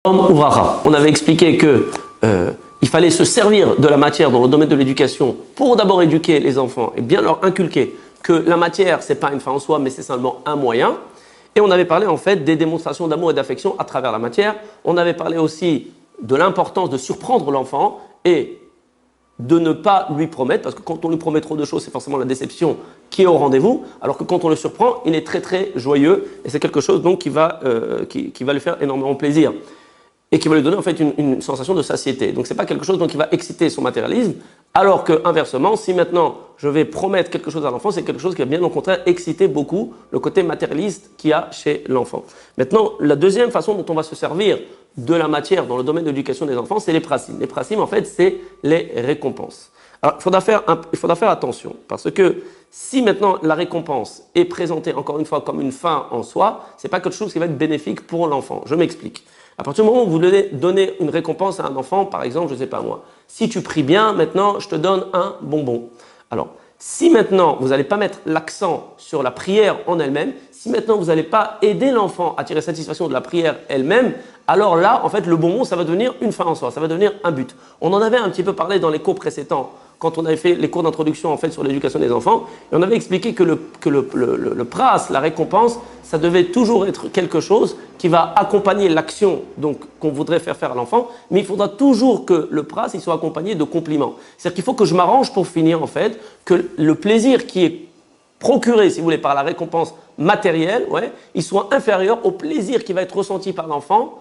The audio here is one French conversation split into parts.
On avait expliqué que il fallait se servir de la matière dans le domaine de l'éducation pour d'abord éduquer les enfants et bien leur inculquer que la matière, ce n'est pas une fin en soi, mais c'est seulement un moyen. Et on avait parlé en fait des démonstrations d'amour et d'affection à travers la matière. On avait parlé aussi de l'importance de surprendre l'enfant et de ne pas lui promettre, parce que quand on lui promet trop de choses, c'est forcément la déception qui est au rendez-vous, alors que quand on le surprend, il est très très joyeux et c'est quelque chose donc qui va lui faire énormément plaisir et qui va lui donner en fait une sensation de satiété. Donc c'est pas quelque chose donc, qui va exciter son matérialisme, alors que inversement, si maintenant je vais promettre quelque chose à l'enfant, c'est quelque chose qui va bien au contraire exciter beaucoup le côté matérialiste qu'il y a chez l'enfant. Maintenant, la deuxième façon dont on va se servir de la matière dans le domaine de l'éducation des enfants, c'est les prasim. Les prasim, en fait, c'est les récompenses. Alors, il faudra faire attention, parce que si maintenant la récompense est présentée, encore une fois, comme une fin en soi, ce n'est pas quelque chose qui va être bénéfique pour l'enfant. Je m'explique. À partir du moment où vous donnez une récompense à un enfant, par exemple, je ne sais pas moi, si tu pries bien, maintenant, je te donne un bonbon. Alors, si maintenant, vous n'allez pas mettre l'accent sur la prière en elle-même, si maintenant vous n'allez pas aider l'enfant à tirer satisfaction de la prière elle-même, alors là, en fait, le bonbon, ça va devenir une fin en soi, ça va devenir un but. On en avait un petit peu parlé dans les cours précédents, quand on avait fait les cours d'introduction en fait sur l'éducation des enfants, et on avait expliqué que le pras, la récompense, ça devait toujours être quelque chose qui va accompagner l'action donc qu'on voudrait faire à l'enfant, mais il faudra toujours que le pras il soit accompagné de compliments. C'est-à-dire qu'il faut que je m'arrange pour finir en fait, que le plaisir qui est procuré, si vous voulez, par la récompense matérielle, il soit inférieur au plaisir qui va être ressenti par l'enfant,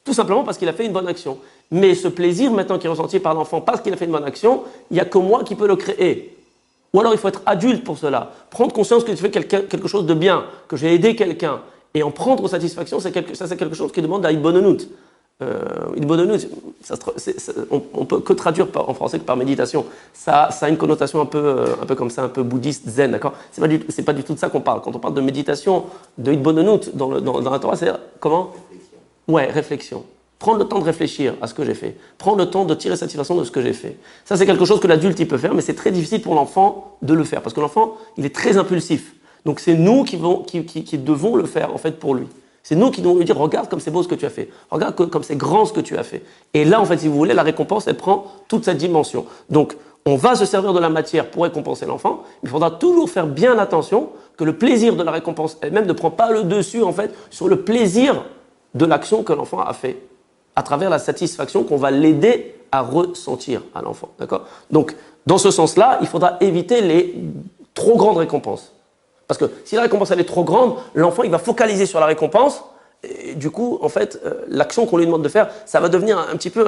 tout simplement parce qu'il a fait une bonne action. Mais ce plaisir maintenant qui est ressenti par l'enfant parce qu'il a fait une bonne action, il n'y a que moi qui peux le créer. Ou alors il faut être adulte pour cela. Prendre conscience que tu fais quelque chose de bien, que j'ai aidé quelqu'un, et en prendre satisfaction, c'est quelque chose qui demande à Ibonenout. Ibonenout, on peut que traduire en français que par méditation. Ça a une connotation un peu comme ça, un peu bouddhiste, zen, d'accord ? C'est pas du tout de ça qu'on parle. Quand on parle de méditation, de Ibonenout dans la Torah, c'est comment ? Ouais, réflexion. Prendre le temps de réfléchir à ce que j'ai fait. Prendre le temps de tirer satisfaction de ce que j'ai fait. Ça, c'est quelque chose que l'adulte il peut faire, mais c'est très difficile pour l'enfant de le faire. Parce que l'enfant, il est très impulsif. Donc, c'est nous qui devons le faire, en fait, pour lui. C'est nous qui devons lui dire, regarde comme c'est beau ce que tu as fait. Regarde comme c'est grand ce que tu as fait. Et là, en fait, si vous voulez, la récompense, elle prend toute cette dimension. Donc, on va se servir de la matière pour récompenser l'enfant, mais il faudra toujours faire bien attention que le plaisir de la récompense elle-même ne prend pas le dessus, en fait, sur le plaisir de l'action que l'enfant a fait, à travers la satisfaction qu'on va l'aider à ressentir à l'enfant. D'accord ? Donc, dans ce sens-là, il faudra éviter les trop grandes récompenses. Parce que si la récompense elle est trop grande, l'enfant il va focaliser sur la récompense, et du coup, en fait, l'action qu'on lui demande de faire, ça va devenir un petit peu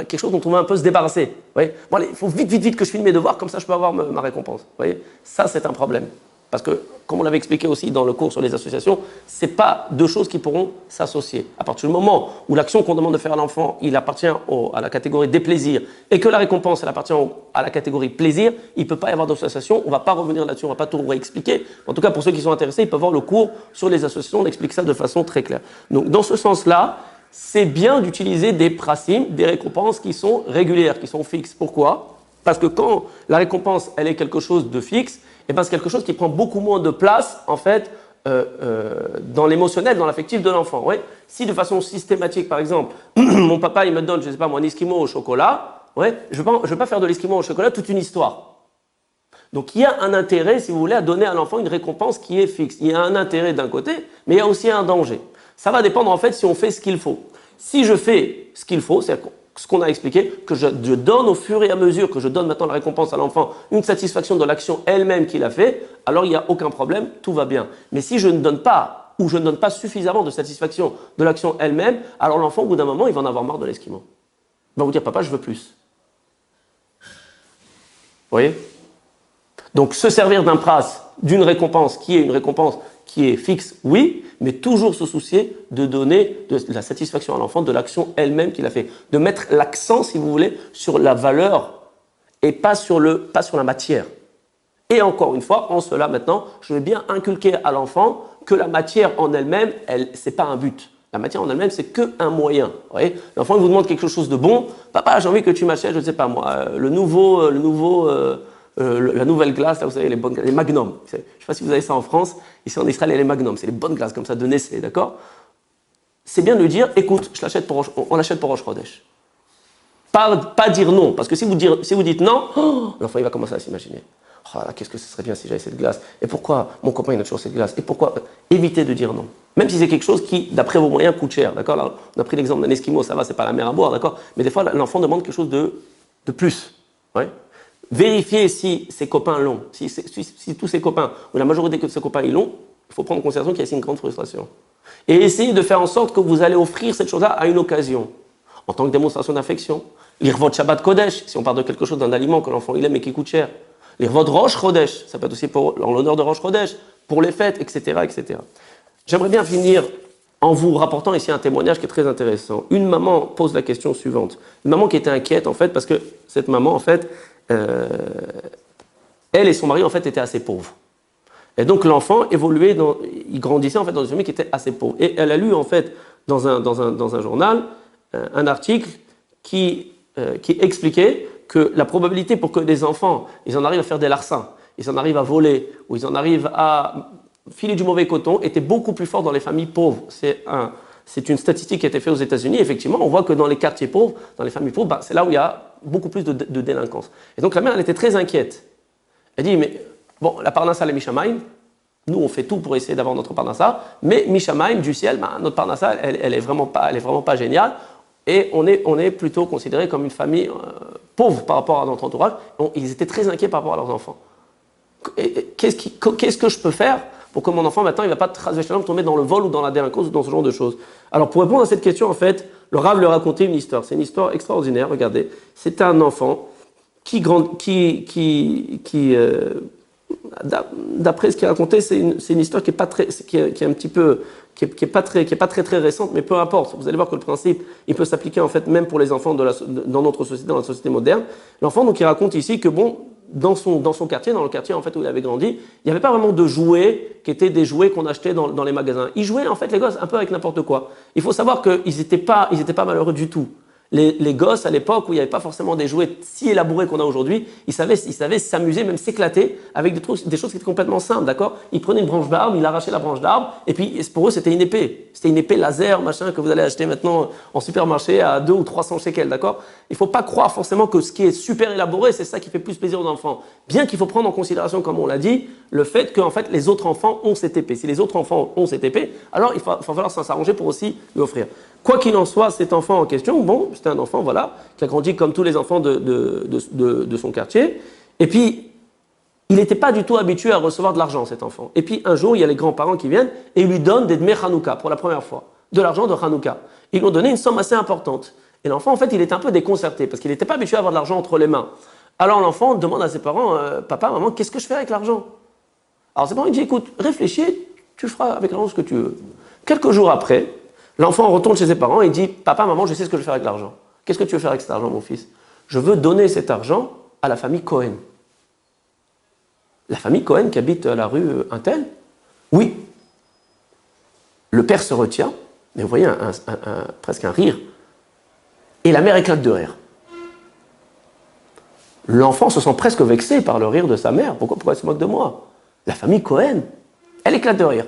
quelque chose dont on va un peu se débarrasser. Vous voyez ? Bon, allez, il faut vite que je finisse mes devoirs, comme ça je peux avoir ma récompense. Vous voyez ? Ça, c'est un problème. Parce que, comme on l'avait expliqué aussi dans le cours sur les associations, ce n'est pas deux choses qui pourront s'associer. À partir du moment où l'action qu'on demande de faire à l'enfant, il appartient à la catégorie des plaisirs, et que la récompense, elle appartient à la catégorie plaisir, il ne peut pas y avoir d'association. On ne va pas revenir là-dessus, on ne va pas tout réexpliquer. En tout cas, pour ceux qui sont intéressés, ils peuvent voir le cours sur les associations, on explique ça de façon très claire. Donc, dans ce sens-là, c'est bien d'utiliser des prasim, des récompenses qui sont régulières, qui sont fixes. Pourquoi ? Parce que quand la récompense, elle est quelque chose de fixe, et ben c'est quelque chose qui prend beaucoup moins de place, en fait, dans l'émotionnel, dans l'affectif de l'enfant. Ouais. Si de façon systématique, par exemple, mon papa, il me donne, je ne sais pas moi, un esquimau au chocolat, je ne vais pas faire de l'esquimau au chocolat toute une histoire. Donc il y a un intérêt, si vous voulez, à donner à l'enfant une récompense qui est fixe. Il y a un intérêt d'un côté, mais il y a aussi un danger. Ça va dépendre, en fait, si on fait ce qu'il faut. Si je fais ce qu'il faut, c'est-à-dire ce qu'on a expliqué, que je donne au fur et à mesure que je donne maintenant la récompense à l'enfant, une satisfaction de l'action elle-même qu'il a fait, alors il n'y a aucun problème, tout va bien. Mais si je ne donne pas, ou je ne donne pas suffisamment de satisfaction de l'action elle-même, alors l'enfant, au bout d'un moment, il va en avoir marre de l'esquimau. Il va vous dire, papa, je veux plus. Vous voyez ? Donc, se servir d'un pras, d'une récompense qui est une récompense qui est fixe, oui, mais toujours se soucier de donner de la satisfaction à l'enfant de l'action elle-même qu'il a fait. De mettre l'accent, si vous voulez, sur la valeur et pas sur la matière. Et encore une fois, en cela maintenant, je vais bien inculquer à l'enfant que la matière en elle-même, ce n'est pas un but. La matière en elle-même, c'est qu'un moyen. L'enfant il vous demande quelque chose de bon. Papa, j'ai envie que tu m'achètes, je ne sais pas moi, la nouvelle glace, là vous savez, les Magnum. Je ne sais pas si vous avez ça en France. Ici en Israël, il y a les Magnum. C'est les bonnes glaces comme ça de Nestlé, d'accord ? c'est bien de lui dire, écoute, on l'achète pour Rosh Chodesh. Pas dire non, parce que si vous dites non, l'enfant il va commencer à s'imaginer. Oh là, qu'est-ce que ce serait bien si j'avais cette glace? Et pourquoi mon copain il a toujours cette glace? Et pourquoi? Évitez de dire non. Même si c'est quelque chose qui, d'après vos moyens, coûte cher. D'accord? Là, on a pris l'exemple d'un Esquimau, ça va, c'est pas la mer à boire, d'accord? Mais des fois, l'enfant demande quelque chose de plus. Ouais? Vérifiez si ses copains l'ont. Si tous ses copains, ou la majorité de ses copains ils l'ont, il faut prendre en considération qu'il y a ici une grande frustration. Et essayez de faire en sorte que vous allez offrir cette chose-là à une occasion. En tant que démonstration d'affection. Lire votre Shabbat Kodesh, si on parle de quelque chose, d'un aliment que l'enfant il aime et qui coûte cher. Lire votre Rosh Chodesh, ça peut être aussi en l'honneur de Rosh Chodesh, pour les fêtes, etc., etc. J'aimerais bien finir en vous rapportant ici un témoignage qui est très intéressant. Une maman pose la question suivante. Une maman qui était inquiète, en fait, parce que cette maman, en fait, elle et son mari, en fait, étaient assez pauvres. Et donc l'enfant évoluait, il grandissait en fait dans une famille qui était assez pauvre. Et elle a lu en fait dans un journal un article qui expliquait que la probabilité pour que des enfants, ils en arrivent à faire des larcins, ils en arrivent à voler, ou ils en arrivent à filer du mauvais coton, était beaucoup plus forte dans les familles pauvres. C'est une statistique qui a été faite aux États-Unis. Effectivement, on voit que dans les quartiers pauvres, dans les familles pauvres, c'est là où il y a beaucoup plus de délinquance. Et donc la mère, elle était très inquiète. Elle dit, mais bon, la parnassa, elle est Mishamaim. Nous, on fait tout pour essayer d'avoir notre parnassa. Mais Mishamaim, du ciel, notre parnassa, elle est vraiment pas géniale. Et on est plutôt considéré comme une famille pauvre par rapport à notre entourage. Donc, ils étaient très inquiets par rapport à leurs enfants. Qu'est-ce que je peux faire pour que mon enfant, maintenant, il ne va pas tomber dans le vol ou dans la délinquance ou dans ce genre de choses? Alors, pour répondre à cette question, en fait, le Rav leur racontait une histoire. C'est une histoire extraordinaire, regardez. C'est un enfant d'après ce qu'il racontait, c'est une histoire qui est pas très, qui est un petit peu, qui est pas très récente, mais peu importe. Vous allez voir que le principe, il peut s'appliquer en fait même pour les enfants dans notre société, dans la société moderne. L'enfant, donc, il raconte ici que bon, dans son quartier, dans le quartier en fait où il avait grandi, il n'y avait pas vraiment de jouets qui étaient des jouets qu'on achetait dans les magasins. Ils jouaient en fait les gosses un peu avec n'importe quoi. Il faut savoir qu'ils n'étaient pas malheureux du tout. Les gosses, à l'époque où il n'y avait pas forcément des jouets si élaborés qu'on a aujourd'hui, ils savaient s'amuser, même s'éclater avec des choses qui étaient complètement simples, d'accord? Ils prenaient une branche d'arbre, ils arrachaient la branche d'arbre, et puis pour eux, c'était une épée. C'était une épée laser, machin, que vous allez acheter maintenant en supermarché à 200 ou 300 shekels, d'accord? Il ne faut pas croire forcément que ce qui est super élaboré, c'est ça qui fait plus plaisir aux enfants. Bien qu'il faut prendre en considération, comme on l'a dit, le fait que en fait, les autres enfants ont cette épée. Si les autres enfants ont cette épée, alors il va falloir s'arranger pour aussi lui offrir. Quoi qu'il en soit, cet enfant en question, bon, c'était un enfant, voilà, qui a grandi comme tous les enfants de son quartier. Et puis, il n'était pas du tout habitué à recevoir de l'argent, cet enfant. Et puis, un jour, il y a les grands-parents qui viennent et ils lui donnent des dmei Hanouka pour la première fois, de l'argent de Hanouka. Ils lui ont donné une somme assez importante. Et l'enfant, en fait, il était un peu déconcerté parce qu'il n'était pas habitué à avoir de l'argent entre les mains. Alors, l'enfant demande à ses parents, papa, maman, qu'est-ce que je fais avec l'argent? Alors, ses parents, ils disent, écoute, réfléchis, tu feras avec l'argent ce que tu veux. Quelques jours après, l'enfant retourne chez ses parents et dit, papa, maman, je sais ce que je vais faire avec l'argent. Qu'est-ce que tu veux faire avec cet argent, mon fils? Je veux donner cet argent à la famille Cohen. La famille Cohen qui habite à la rue Untel? Oui. Le père se retient, mais vous voyez presque un rire. Et la mère éclate de rire. L'enfant se sent presque vexé par le rire de sa mère. Pourquoi elle se moque de moi? La famille Cohen, elle éclate de rire.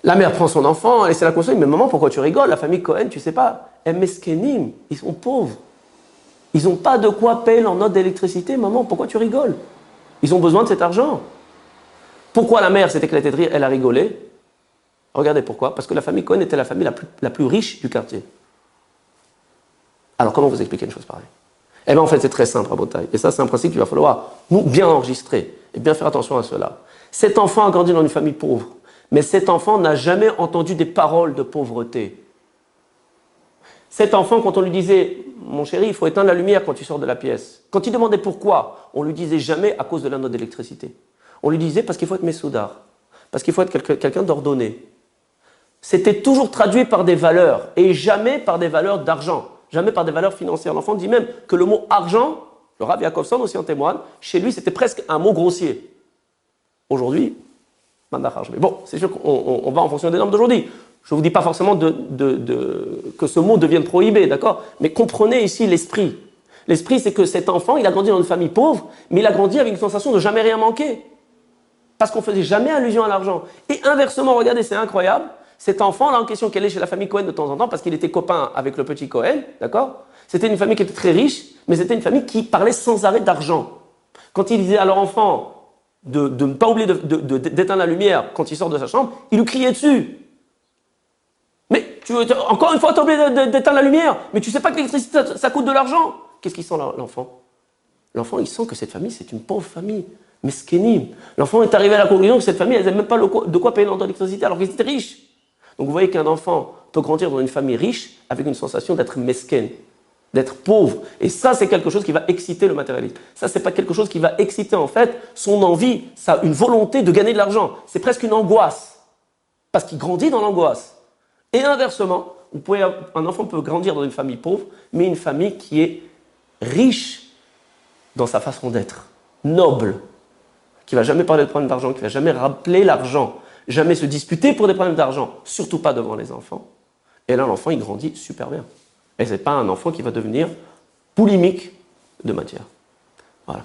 La mère prend son enfant, elle essaie de la consoler, mais maman, pourquoi tu rigoles? La famille Cohen, tu sais pas, meskenim, ils sont pauvres. Ils n'ont pas de quoi payer leur note d'électricité, maman, pourquoi tu rigoles? Ils ont besoin de cet argent. Pourquoi la mère s'est éclatée de rire, elle a rigolé? Regardez pourquoi, parce que la famille Cohen était la famille la plus riche du quartier. Alors comment vous expliquer une chose pareille? Eh bien en fait c'est très simple à Botaï, et ça c'est un principe qu'il va falloir nous bien enregistrer, et bien faire attention à cela. Cet enfant a grandi dans une famille pauvre, mais cet enfant n'a jamais entendu des paroles de pauvreté. Cet enfant, quand on lui disait « Mon chéri, il faut éteindre la lumière quand tu sors de la pièce », quand il demandait pourquoi, on lui disait jamais à cause de la note d'électricité. On lui disait parce qu'il faut être messoudar, parce qu'il faut être quelqu'un d'ordonné. C'était toujours traduit par des valeurs, et jamais par des valeurs d'argent, jamais par des valeurs financières. L'enfant dit même que le mot « argent », le Rav Yaakovson aussi en témoigne, chez lui c'était presque un mot grossier. Aujourd'hui, mais bon, c'est sûr qu'on va en fonction des normes d'aujourd'hui. Je ne vous dis pas forcément que ce mot devienne prohibé, d'accord? Mais comprenez ici l'esprit. L'esprit, c'est que cet enfant, il a grandi dans une famille pauvre, mais il a grandi avec une sensation de jamais rien manquer. Parce qu'on ne faisait jamais allusion à l'argent. Et inversement, regardez, c'est incroyable, cet enfant-là en question qui allait chez la famille Cohen de temps en temps parce qu'il était copain avec le petit Cohen, d'accord? C'était une famille qui était très riche, mais c'était une famille qui parlait sans arrêt d'argent. Quand il disait à leur enfant de ne pas oublier d'éteindre la lumière quand il sort de sa chambre, il lui criait dessus. Mais encore une fois, tu as oublié d'éteindre la lumière, mais tu sais pas que l'électricité, ça coûte de l'argent. Qu'est-ce qu'il sent l'enfant? L'enfant, il sent que cette famille, c'est une pauvre famille. Meskénim. L'enfant est arrivé à la conclusion que cette famille, elle n'avait même pas de quoi payer l'électricité alors qu'ils étaient riches. Donc vous voyez qu'un enfant peut grandir dans une famille riche avec une sensation d'être mesken, d'être pauvre. Et ça, c'est quelque chose qui va exciter le matérialisme. Ça, c'est pas quelque chose qui va exciter en fait son envie, une volonté de gagner de l'argent. C'est presque une angoisse. Parce qu'il grandit dans l'angoisse. Et inversement, un enfant peut grandir dans une famille pauvre, mais une famille qui est riche dans sa façon d'être, noble, qui ne va jamais parler de problèmes d'argent, qui ne va jamais rappeler l'argent, jamais se disputer pour des problèmes d'argent, surtout pas devant les enfants. Et là, l'enfant, il grandit super bien. Et ce n'est pas un enfant qui va devenir polémique de matière. Voilà.